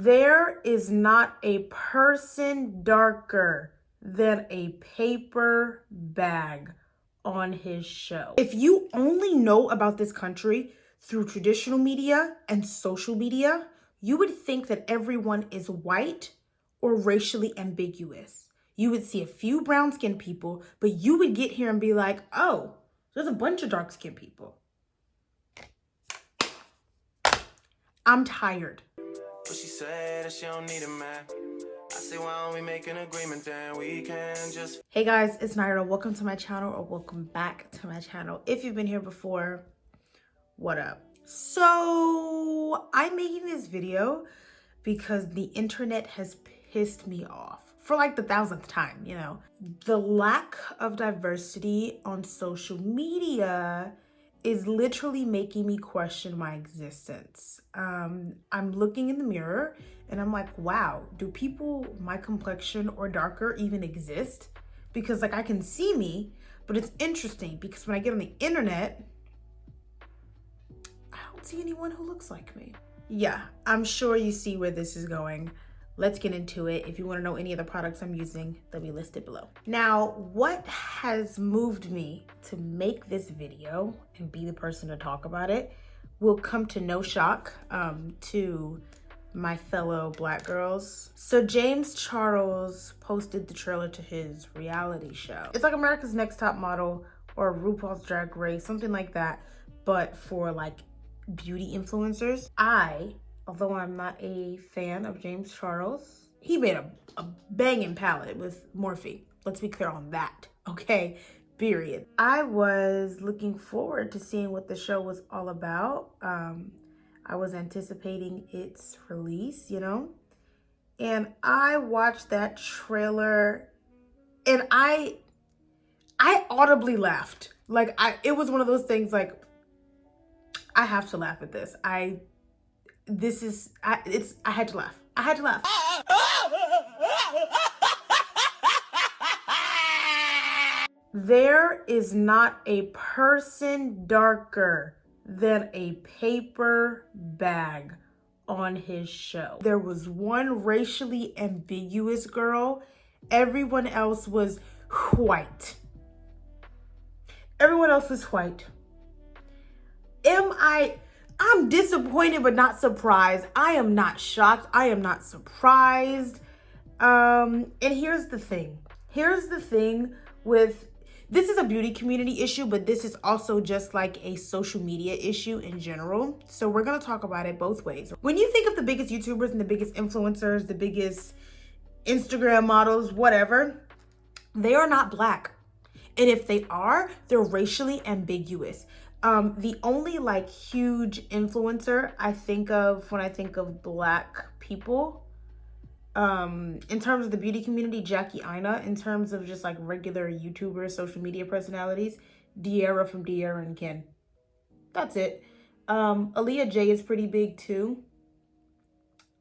There is not a person darker than a paper bag on his show. If you only know about this country through traditional media and social media, you would think that everyone is white or racially ambiguous. You would see a few brown-skinned people, but you would get here and be like, oh, there's a bunch of dark-skinned people. I'm tired. But she said that she don't need a man. I say, why don't we make an agreement, then we can just... Hey guys, it's Nyra. Welcome to my channel, or welcome back to my channel. If you've been here before, what up? So I'm making this video because the internet has pissed me off for like the 1000th time, you know. The lack of diversity on social media is literally making me question my existence. I'm looking in the mirror and I'm like, wow, do people my complexion or darker even exist? Because like I can see me, but it's interesting because when I get on the internet, I don't see anyone who looks like me. Yeah, I'm sure you see where this is going. Let's get into it. If you want to know any of the products I'm using, they'll be listed below. Now, what has moved me to make this video and be the person to talk about it will come to no shock to my fellow Black girls. So James Charles posted the trailer to his reality show. It's like America's Next Top Model or RuPaul's Drag Race, something like that, but for like beauty influencers. Although I'm not a fan of James Charles, he made a banging palette with Morphe. Let's be clear on that, okay? Period. I was looking forward to seeing what the show was all about. I was anticipating its release, you know? And I watched that trailer and I audibly laughed. Like, it was one of those things like, I have to laugh at this. I had to laugh. I had to laugh. There is not a person darker than a paper bag on his show. There was one racially ambiguous girl. Everyone else was white. Everyone else was white. I'm disappointed but not surprised. I am not shocked. I am not surprised. And here's the thing. Here's the thing with, this is a beauty community issue, but this is also just like a social media issue in general. So we're gonna talk about it both ways. When you think of the biggest YouTubers and the biggest influencers, the biggest Instagram models, whatever, they are not Black. And if they are, they're racially ambiguous. The only like huge influencer I think of when I think of Black people, in terms of the beauty community, Jackie Aina. In terms of just like regular YouTubers, social media personalities, De'Ara from De'Ara and Ken. That's it. Aaliyah J is pretty big too.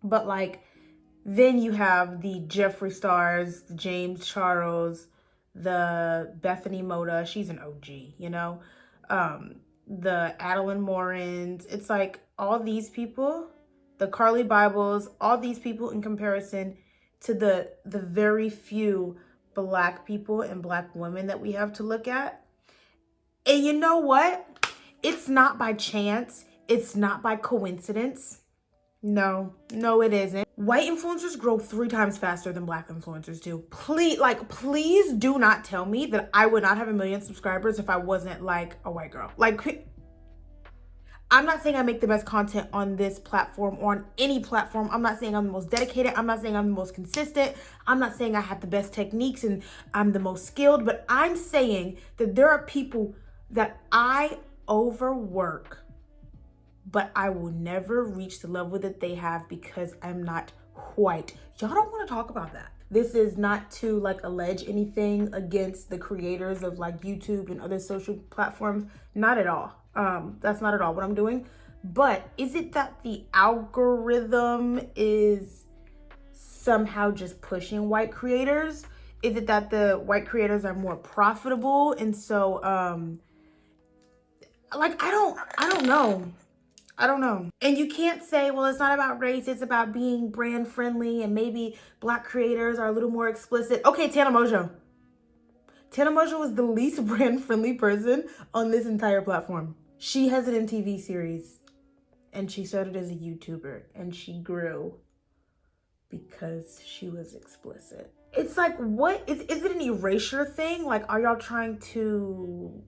But like, then you have the Jeffree Stars, the James Charles, the Bethany Moda. She's an OG, you know? The Adeline Morans. It's like all these people, the Carly Bibles, all these people in comparison to the very few Black people and Black women that we have to look at. And you know what? It's not by chance. It's not by coincidence. No, it isn't. White influencers grow 3 times faster than Black influencers do. Please do not tell me that I would not have 1 million subscribers if I wasn't like a white girl. Like, I'm not saying I make the best content on this platform or on any platform. I'm not saying I'm the most dedicated. I'm not saying I'm the most consistent. I'm not saying I have the best techniques and I'm the most skilled, but I'm saying that there are people that I overwork, but I will never reach the level that they have because I'm not white. Y'all don't want to talk about that. This is not to like allege anything against the creators of like YouTube and other social platforms. Not at all. That's not at all what I'm doing. But is it that the algorithm is somehow just pushing white creators? Is it that the white creators are more profitable? And so, like, I don't know. I don't know. And you can't say, well, it's not about race, it's about being brand friendly and maybe Black creators are a little more explicit. Okay, Tana Mojo. Tana Mojo was the least brand friendly person on this entire platform. She has an MTV series and she started as a YouTuber and she grew because she was explicit. It's like, what? Is it an erasure thing? Like, are y'all trying to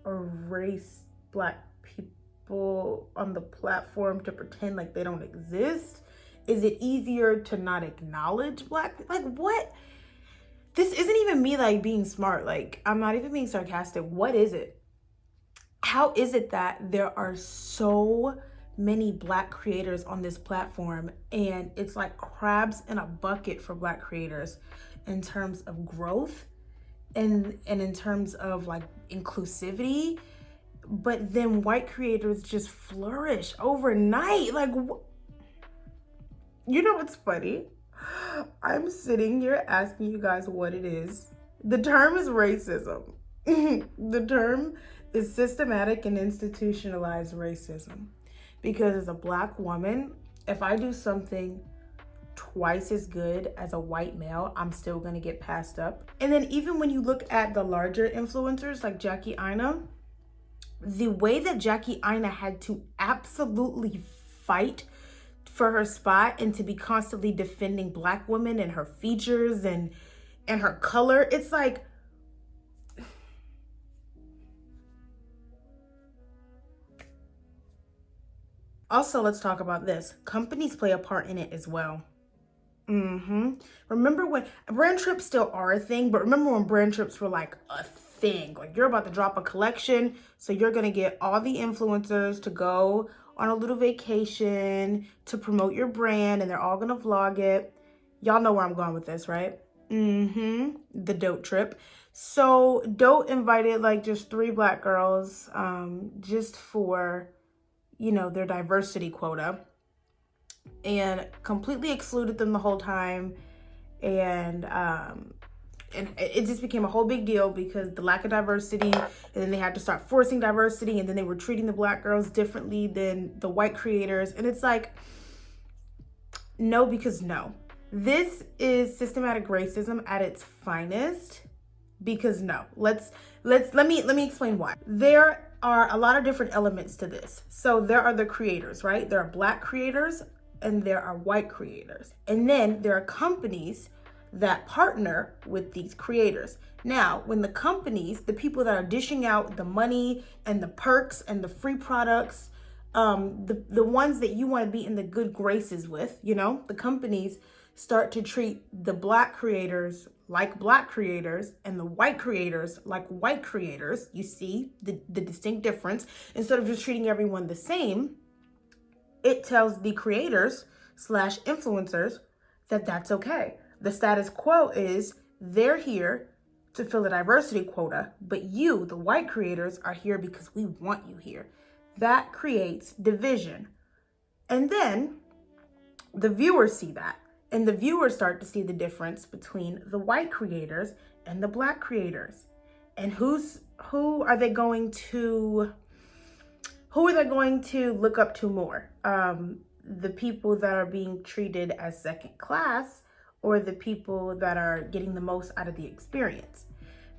erase Black people on the platform to pretend like they don't exist? Is it easier to not acknowledge Black? Like, what? This isn't even me like being smart. Like, I'm not even being sarcastic. What is it? How is it that there are so many Black creators on this platform and it's like crabs in a bucket for Black creators in terms of growth and in terms of like inclusivity, but then white creators just flourish overnight? Like, you know what's funny? I'm sitting here asking you guys what it is. The term is racism. The term is systematic and institutionalized racism. Because as a Black woman, if I do something twice as good as a white male, I'm still gonna get passed up. And then even when you look at the larger influencers like Jackie Aina, the way that Jackie Aina had to absolutely fight for her spot and to be constantly defending Black women and her features and her color, it's like, also, let's talk about this. Companies play a part in it as well. Remember when brand trips still are a thing, but remember when brand trips were like a thing? Like, you're about to drop a collection, so you're gonna get all the influencers to go on a little vacation to promote your brand, and they're all gonna vlog it. Y'all know where I'm going with this, right? The Dote trip. So Dote invited like just 3 Black girls, just for, you know, their diversity quota, and completely excluded them the whole time. And it just became a whole big deal because the lack of diversity, and then they had to start forcing diversity, and then they were treating the Black girls differently than the white creators. And it's like, no, because no. This is systematic racism at its finest. Because no, let me explain why. There are a lot of different elements to this. So there are the creators, right? There are Black creators and there are white creators. And then there are companies that partner with these creators. Now, when the companies, the people that are dishing out the money and the perks and the free products, the ones that you want to be in the good graces with, you know, the companies start to treat the Black creators like Black creators and the white creators like white creators. You see the distinct difference. Instead of just treating everyone the same, it tells the creators / influencers that that's okay. The status quo is they're here to fill a diversity quota, but you, the white creators, are here because we want you here. That creates division. And then the viewers see that. And the viewers start to see the difference between the white creators and the Black creators. And who are they going to look up to more? The people that are being treated as second class, or the people that are getting the most out of the experience?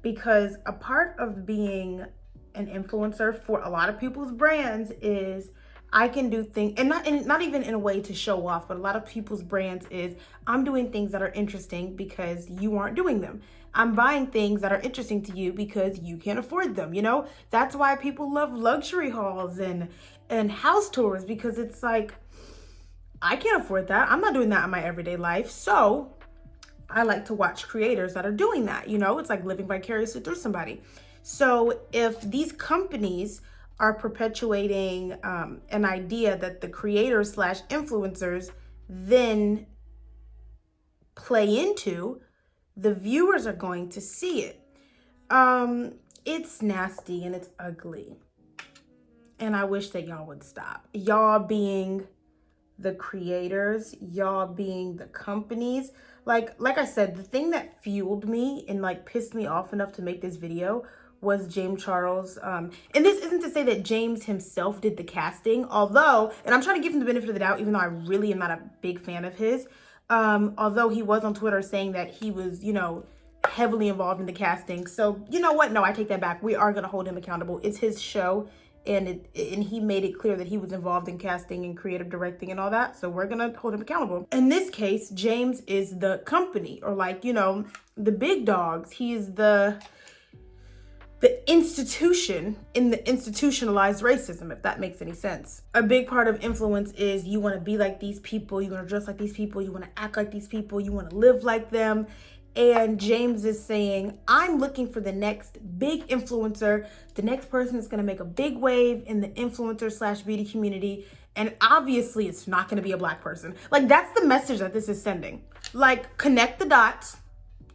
Because a part of being an influencer for a lot of people's brands is I can do things, and not even in a way to show off, but a lot of people's brands is I'm doing things that are interesting because you aren't doing them. I'm buying things that are interesting to you because you can't afford them, you know? That's why people love luxury hauls and house tours, because it's like, I can't afford that. I'm not doing that in my everyday life. So I like to watch creators that are doing that, you know? It's like living vicariously through somebody. So if these companies are perpetuating an idea that the creators / influencers then play into, the viewers are going to see it. It's nasty and it's ugly. And I wish that y'all would stop. Y'all being the creators, y'all being the companies. Like I said, the thing that fueled me and like pissed me off enough to make this video was James Charles. And this isn't to say that James himself did the casting, although, and I'm trying to give him the benefit of the doubt, even though I really am not a big fan of his. Although he was on Twitter saying that he was, you know, heavily involved in the casting. So, you know what? No, I take that back. We are going to hold him accountable. It's his show, and he made it clear that he was involved in casting and creative directing and all that. So we're going to hold him accountable. In this case, James is the company, or like, you know, the big dogs. He's the institution in the institutionalized racism, if that makes any sense. A big part of influence is you want to be like these people, you want to dress like these people, you want to act like these people, you want to live like them. And James is saying, I'm looking for the next big influencer, the next person that's going to make a big wave in the influencer / beauty community. And obviously it's not going to be a Black person. Like, that's the message that this is sending. Like, connect the dots,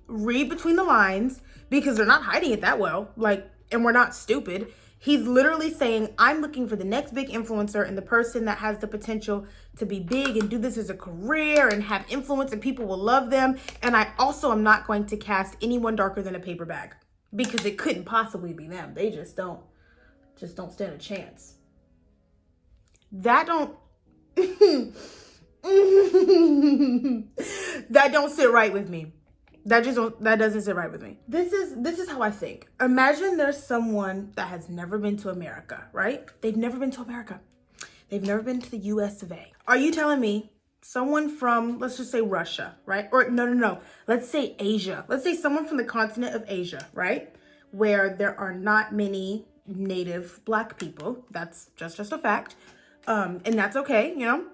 read between the lines, because they're not hiding it that well. Like, and we're not stupid. He's literally saying, I'm looking for the next big influencer and the person that has the potential to be big and do this as a career and have influence and people will love them. And I also am not going to cast anyone darker than a paper bag, because it couldn't possibly be them. They just don't stand a chance. That don't that don't sit right with me. That doesn't sit right with me. This is how I think. Imagine there's someone that has never been to America, right? They've never been to America. They've never been to the US of A. Are you telling me someone from, let's just say Russia, right? Or no. Let's say Asia. Let's say someone from the continent of Asia, right? Where there are not many native Black people. That's just a fact. And that's okay, you know?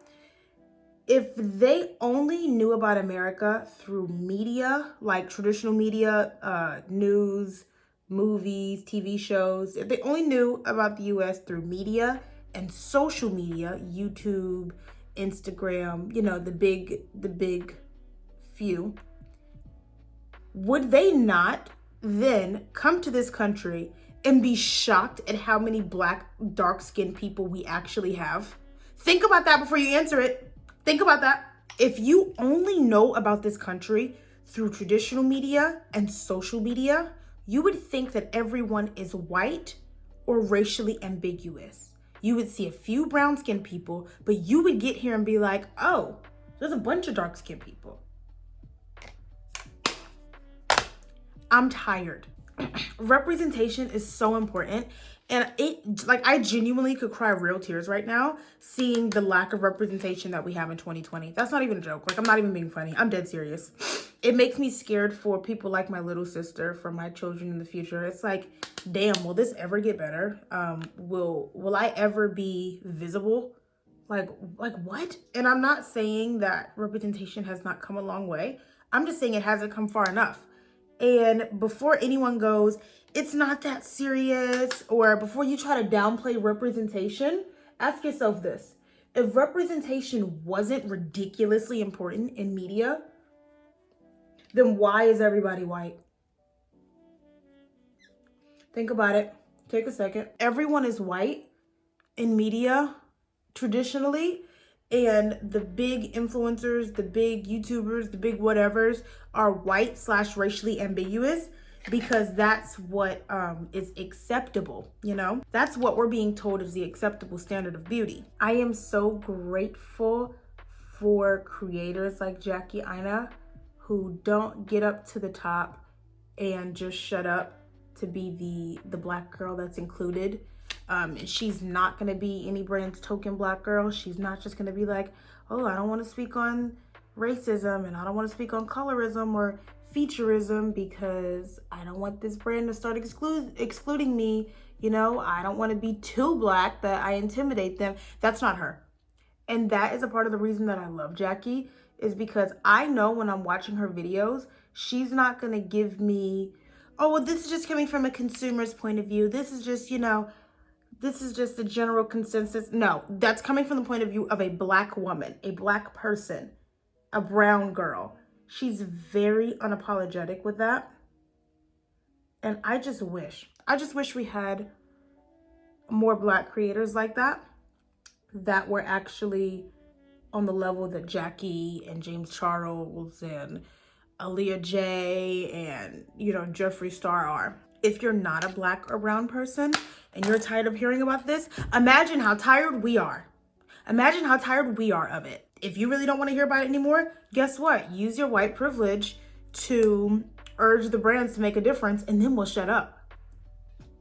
If they only knew about America through media, like traditional media, news, movies, TV shows, if they only knew about the US through media and social media, YouTube, Instagram, you know, the big few, would they not then come to this country and be shocked at how many Black, dark-skinned people we actually have? Think about that before you answer it. Think about that. If you only know about this country through traditional media and social media, you would think that everyone is white or racially ambiguous. You would see a few brown-skinned people, but you would get here and be like, oh, there's a bunch of dark-skinned people. I'm tired. Representation is so important. And I genuinely could cry real tears right now seeing the lack of representation that we have in 2020. That's not even a joke. Like, I'm not even being funny. I'm dead serious. It makes me scared for people like my little sister, for my children in the future. It's like, damn, will this ever get better? Will I ever be visible? Like what? And I'm not saying that representation has not come a long way. I'm just saying it hasn't come far enough. And before anyone goes, it's not that serious, or before you try to downplay representation, ask yourself this. If representation wasn't ridiculously important in media, then why is everybody white? Think about it. Take a second. Everyone is white in media traditionally, and the big influencers, the big YouTubers, the big whatevers are white / racially ambiguous, because that's what is acceptable, you know? That's what we're being told is the acceptable standard of beauty. I am so grateful for creators like Jackie Aina who don't get up to the top and just shut up to be the Black girl that's included. And she's not gonna be any brand's token Black girl. She's not just gonna be like, oh, I don't wanna speak on racism and I don't wanna speak on colorism or featureism because I don't want this brand to start excluding me. You know, I don't want to be too Black that I intimidate them. That's not her. And that is a part of the reason that I love Jackie, is because I know when I'm watching her videos, she's not going to give me, oh, well, this is just coming from a consumer's point of view. This is just, you know, this is just a general consensus. No, that's coming from the point of view of a Black woman, a Black person, a brown girl. She's very unapologetic with that. And I just wish we had more Black creators like that were actually on the level that Jackie and James Charles and Aaliyah J and, you know, Jeffree Star are. if you're not a black or brown person and you're tired of hearing about this, imagine how tired we are. Imagine how tired we are of it. If you really don't want to hear about it anymore, guess what? Use your white privilege to urge the brands to make a difference, and then we'll shut up.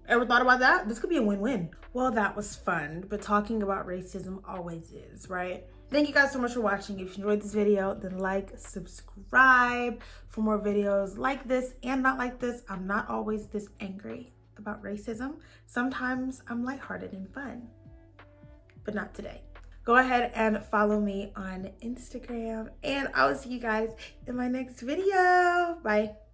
Ever thought about that? This could be a win-win. Well, that was fun, but talking about racism always is, right? Thank you guys so much for watching. If you enjoyed this video, then like, subscribe for more videos like this and not like this. I'm not always this angry about racism. Sometimes I'm lighthearted and fun, but not today. Go ahead and follow me on Instagram, and I'll see you guys in my next video. Bye.